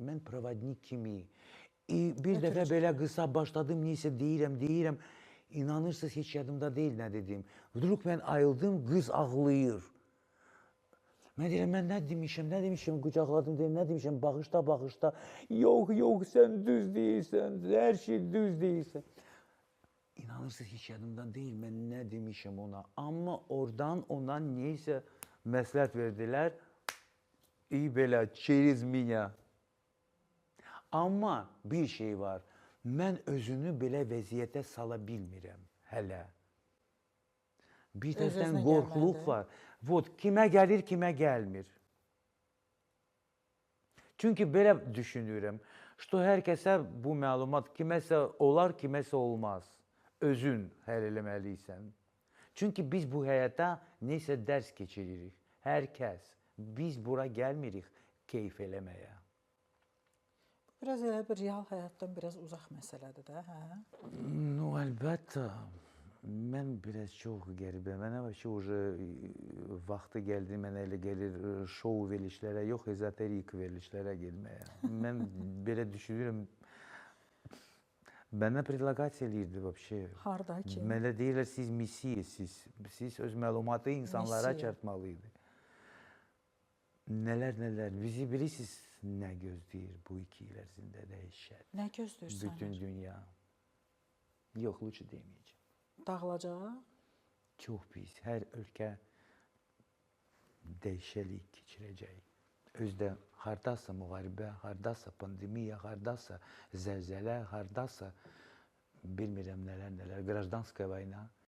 mən provodnik kimi. Bir dəfə belə qısa başladım, neysə deyirəm. İnanırsınız, heç yadımda deyil nə dedim. Vdruk mən ayıldım, qız ağlayır. Mən deyirəm, mən nə demişəm, qucaqladım, deyim, nə demişəm, bağışla. Yox, sən düz deyirsən, hər şey düz deyirsən. İnanırsınız, heç yadımdan deyil, mən nə demişəm ona. Amma oradan ona neysə məsləhət verdilər. Belə, через меня. Amma bir şey var, mən özünü belə vəziyyətə sala bilmirəm hələ. Bir tərəfdən qorxuluq var. Kimə gəlir, kimə gəlmir. Çünki belə düşünürəm, hər kəsə bu məlumat kiməsə olar, kiməsə olmaz. Özün həll eləməliysən. Çünki biz bu həyata neysə dərs keçiririk. Hər kəs. Biz bura gəlmirik keyf eləməyə. Biraz elə bir real həyatdan biraz uzaq məsələdir də, hə? No, əlbəttə. Mən biraz çox qəribə. Mənə vaxtı gəldi, mənə elə gəlir şou verilişlərə, yox, ezoterik verilişlərə getməyə. Mən belə düşünürəm, mənə predlaqasiya eləyirdi vəbşə. Harda ki? Mənə deyirlər, siz missiyəsiz. Siz öz məlumatı insanlara çatmalıydı. Nələr. Bizi bilirsiniz nə gözləyir bu 2 il ərzində dəhşət. Nə gözləyirsən? Bütün dünya. Yox, lütfü deməyəcəm. Dağılacaq? Çox pis. Hər ölkə dəyişiklik keçirəcək. Özdə hardasa müharibə, hardasa pandemiya, hardasa zəlzələ, hardasa bilmirəm nələr. Qrajdanskaya vayna.